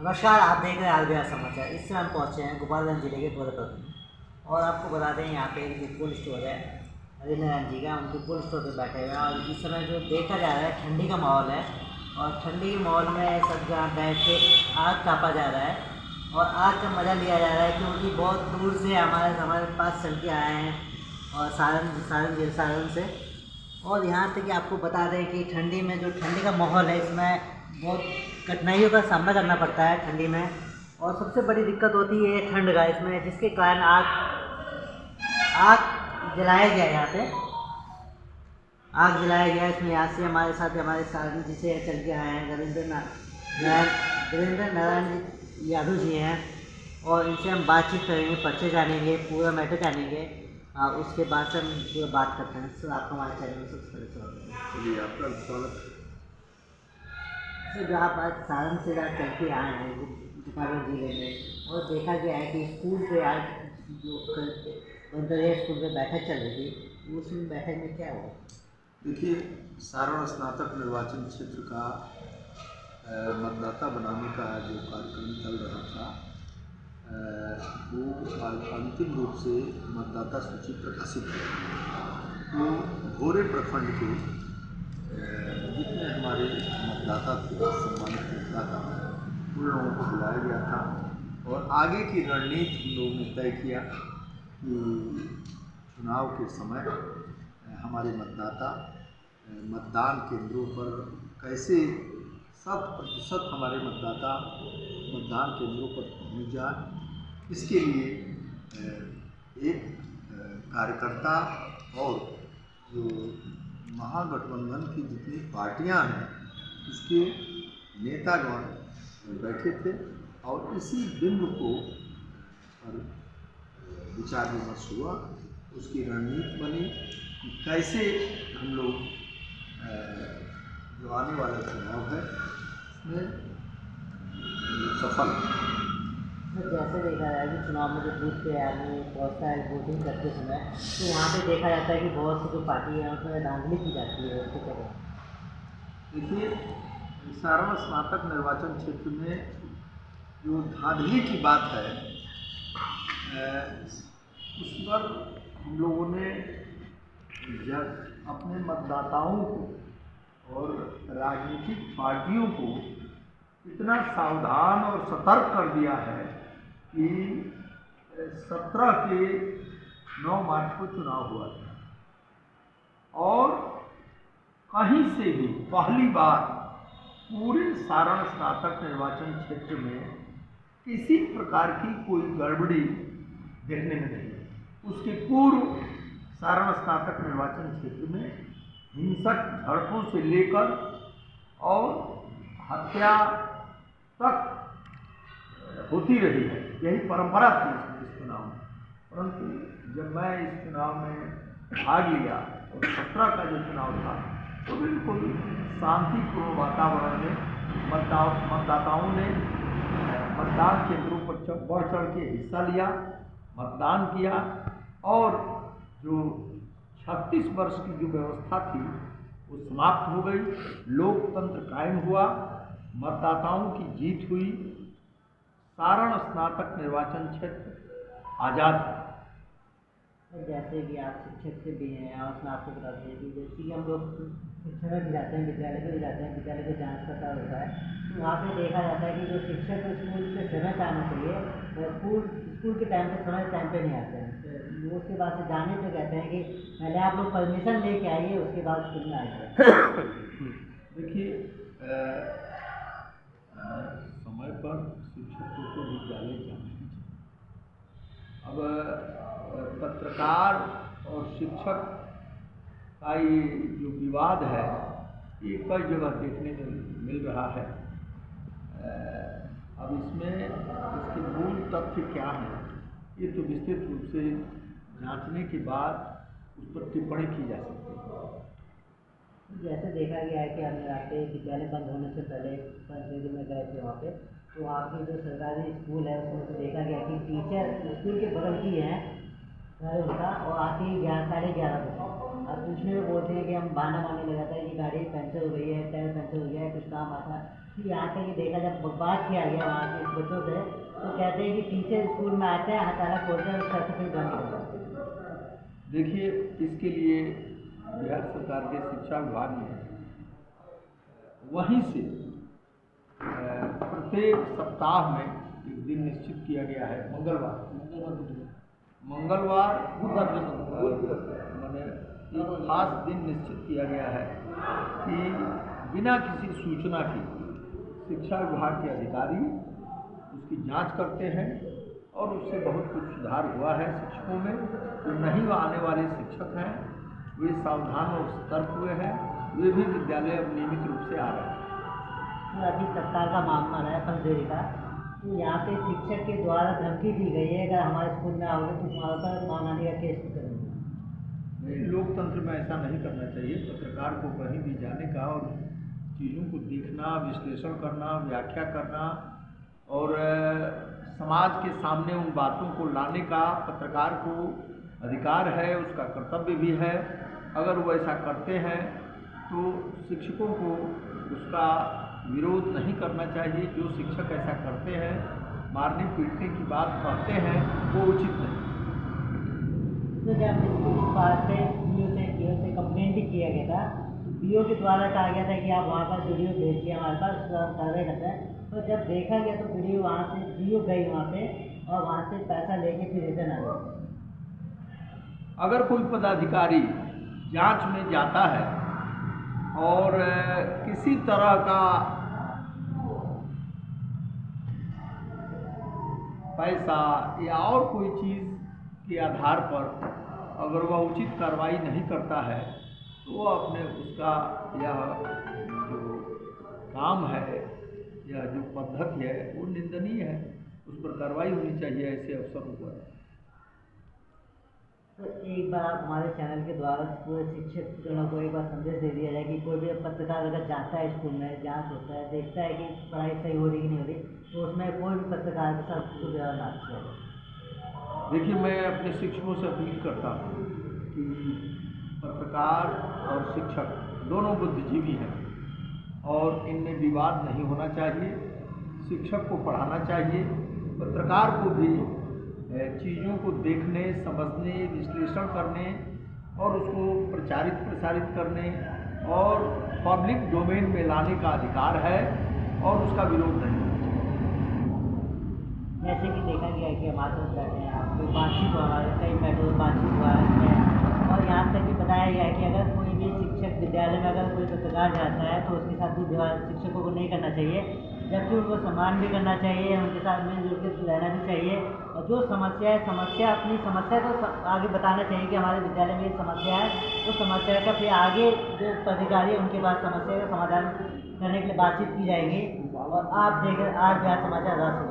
नमस्कार, आप देख रहे हैं आर बिहार समाचार। इस समय हम पहुँचे हैं गोपालगंज जिले के गोरखपुर में और आपको बता दें यहाँ पे एक कोल्ड स्टोर है हरि नारायण जी का। उनके कोल्ड स्टोर पे बैठे हुए हैं और इस समय जो देखा जा रहा है ठंडी का माहौल है और ठंडी के माहौल में सब जहाँ बैठ के आग तापा जा रहा है और आग का मज़ा लिया जा रहा है, क्योंकि बहुत दूर से हमारे पास चल के आए हैं और सारण से। और यहाँ तक कि आपको बता दें कि ठंडी में जो ठंडी का माहौल है, इसमें बहुत कठिनाइयों का सामना करना पड़ता है ठंडी में। और सबसे बड़ी दिक्कत होती है ठंड का इसमें, जिसके कारण आग जलाया गया यहाँ पे। आग जलाया गया इसमें। यहाँ से हमारे साथ हमारे सारण जी से चल के आए हैं वीरेंद्र नारायण यादव जी हैं और इनसे हम बातचीत करेंगे, पर्चे जानेंगे, पूरा मैटर जानेंगे। उसके बाद से हम पूरा बात करते हैं। सर, आपका हमारे चैनल में सबसे पहले स्वागत है। आपका स्वागत। सर, जो आप आज सारण से चल के आए हैं गोपालगंज जिले में और देखा गया है कि स्कूल पे आज जो अंतरिया स्कूल पे बैठक चल रही थी, उस बैठक में क्या हुआ? देखिए, सारण स्नातक निर्वाचन क्षेत्र का मतदाता बनाने का जो कार्यक्रम चल रहा था, वो अंतिम रूप से मतदाता सूची प्रकाशित हुई। तो भोरे प्रखंड के जितने हमारे मतदाता थे, सम्मानित मतदाता, उन लोगों को बुलाया गया था और आगे की रणनीति हम लोगों ने तय किया कि चुनाव के समय हमारे मतदाता मतदान केंद्रों पर कैसे 100% हमारे मतदाता मतदान केंद्रों पर पहुँच जाए। इसके लिए एक कार्यकर्ता और जो महागठबंधन की जितनी पार्टियां हैं, उसके नेतागण बैठे थे और इसी बिंदु को पर विचार विमर्श हुआ। उसकी रणनीति बनी कि कैसे हम लोग जो आने वाला चुनाव है उसमें सफल। जैसे देखा जाए कि चुनाव में जो बूथ पे आदमी पहुँचता है वोटिंग करते समय, तो वहाँ पे देखा जाता है कि बहुत सी जो पार्टी है उसमें धांधली की जाती है। उसको क्या कहते हैं? देखिए, सारण स्नातक निर्वाचन क्षेत्र में जो धांधली की बात है, उस पर हम लोगों ने जब अपने मतदाताओं को और राजनीतिक पार्टियों को इतना सावधान और सतर्क कर दिया है कि 17 के 9 मार्च को चुनाव हुआ था और कहीं से भी पहली बार पूरे सारण स्नातक निर्वाचन क्षेत्र में किसी प्रकार की कोई गड़बड़ी देखने में नहीं है। उसके पूर्व सारण स्नातक निर्वाचन क्षेत्र में हिंसक झड़पों से लेकर और हत्या तक होती रही है। यही परंपरा थी इस चुनाव में। परंतु जब मैं इस चुनाव में भाग लिया और 17 का जो चुनाव था, तो बिल्कुल शांतिपूर्ण वातावरण में मतदाताओं ने मतदान केंद्रों पर बढ़ चढ़ के हिस्सा लिया, मतदान किया और जो 36 वर्ष की जो व्यवस्था थी वो समाप्त हो गई। लोकतंत्र कायम हुआ, मतदाताओं की जीत हुई। सारण स्नातक निर्वाचन क्षेत्र आज़ाद है। जैसे कि आप शिक्षक से भी हैं और उसमें आपको बता दें कि जैसे कि हम लोग शिक्षा में भी जाते हैं, विद्यालय में भी जाते हैं, विद्यालय का जांच पड़ताल होता है, तो वहाँ पे देखा जाता है कि जो शिक्षक स्कूल के समय पे आना चाहिए, स्कूल के टाइम पे नहीं आते हैं। तो उसके बाद से जाने पे कहते हैं कि पहले आप लोग परमिशन लेके आइए, उसके बाद स्कूल में आइए। देखिए, समय पर शिक्षकों को विद्यालय जाना ही चाहिए। अब पत्रकार और शिक्षक का ये जो विवाद है, ये कई जगह देखने में मिल रहा है। अब इसमें इसके मूल तथ्य क्या हैं, ये तो विस्तृत रूप से जांचने के बाद उस पर टिप्पणी की जा सकती है। जैसे देखा गया है कि हम यहाँ पे विद्यालय बंद होने से पहले पंचायती में गए थे वहाँ पे, तो वहाँ की जो सरकारी स्कूल है उसमें तो देखा गया कि टीचर स्कूल के बगल की हैं गाड़ी उठा और आके 11 साढ़े 11 बजे अब पूछने में बोलते हैं कि हम बहाना मारने लगा था कि गाड़ी पंचर हो गई है, टायर पंचर हो गया है, कुछ काम आता। फिर यहाँ तक कि देखा जब बात किया गया वहाँ के बच्चों से तो कहते हैं कि टीचर स्कूल में आते हैं, हथाला खोलते हैं और सर्टिफिकेट बंद कर देते हैं। देखिए, इसके लिए बिहार सरकार के शिक्षा विभाग ने वहीं से प्रत्येक सप्ताह में एक दिन निश्चित किया गया है, मंगलवार मैंने एक खास दिन निश्चित किया गया है कि बिना किसी सूचना के शिक्षा विभाग के अधिकारी उसकी जांच करते हैं और उससे बहुत कुछ सुधार हुआ है। शिक्षकों में जो नहीं आने वाले शिक्षक हैं वे सावधान और सतर्क हुए हैं, वे भी विद्यालय अब नियमित रूप से आ रहे हैं। तो अभी सरकार का मामला है पंचदेरी का, तो यहाँ पे शिक्षक के द्वारा धमकी दी गई है अगर हमारे स्कूल में आओगे तो तुम्हारे पर मानहानि का केस करेंगे। लोकतंत्र में ऐसा नहीं करना चाहिए। पत्रकार को कहीं भी जाने का और चीज़ों को देखना, विश्लेषण करना, व्याख्या करना और समाज के सामने उन बातों को लाने का पत्रकार को अधिकार है, उसका कर्तव्य भी है। अगर वो ऐसा करते हैं तो शिक्षकों को उसका विरोध नहीं करना चाहिए। जो शिक्षक ऐसा करते हैं, मारने पीटने की बात कहते हैं, वो उचित नहीं। तो जब इस बात पे बीओ से कंप्लेंट भी किया गया था, तो बीओ के द्वारा कहा गया था कि आप वहाँ पर वीडियो भेजिए हमारे पास, सर्वे करते हैं। तो जब देखा गया तो वीडियो वहाँ से बीओ गई वहाँ पे और वहाँ से पैसा लेके फिर रिटर्न आ गया। अगर कोई पदाधिकारी जांच में जाता है और किसी तरह का पैसा या और कोई चीज़ के आधार पर अगर वह उचित कार्रवाई नहीं करता है तो वह अपने उसका यह जो काम है या जो पद्धति है वो निंदनीय है, उस पर कार्रवाई होनी चाहिए ऐसे अफसरों पर। तो एक बार आप हमारे चैनल के द्वारा पूरे शिक्षकों को एक बार संदेश दे दिया जाए कि कोई भी पत्रकार अगर जाता है स्कूल में, जांच होता है, देखता है कि पढ़ाई सही हो रही कि नहीं हो रही, तो उसमें कोई भी पत्रकार के साथ कुछ व्यवहार ना किया। देखिए, मैं अपने शिक्षकों से अपील करता हूँ कि पत्रकार और शिक्षक दोनों बुद्धिजीवी हैं और इनमें विवाद नहीं होना चाहिए। शिक्षक को पढ़ाना चाहिए, पत्रकार को भी चीज़ों को देखने, समझने, विश्लेषण करने और उसको प्रसारित करने और पब्लिक डोमेन में लाने का अधिकार है और उसका विरोध नहीं होना चाहिए। जैसे कि देखा गया है कि हमारे साथ बैठे हैं आप, तो बातचीत हुआ, हमारे कई मेट्रो बातचीत हुआ है और यहाँ तक कि बताया गया है कि अगर कोई भी शिक्षक विद्यालय में अगर कोई पत्रकार जाता है तो उसके साथ भी शिक्षकों को नहीं करना चाहिए, जबकि उनको सम्मान भी करना चाहिए, उनके साथ मिलजुल के रहना भी चाहिए और जो समस्या है अपनी समस्या को आगे बताना चाहिए कि हमारे विद्यालय में ये समस्या है, तो समस्या का फिर आगे जो अधिकारी है उनके पास समस्या का समाधान करने के लिए बातचीत की जाएगी। और आप देखें आज बिहार समाचार राष्ट्र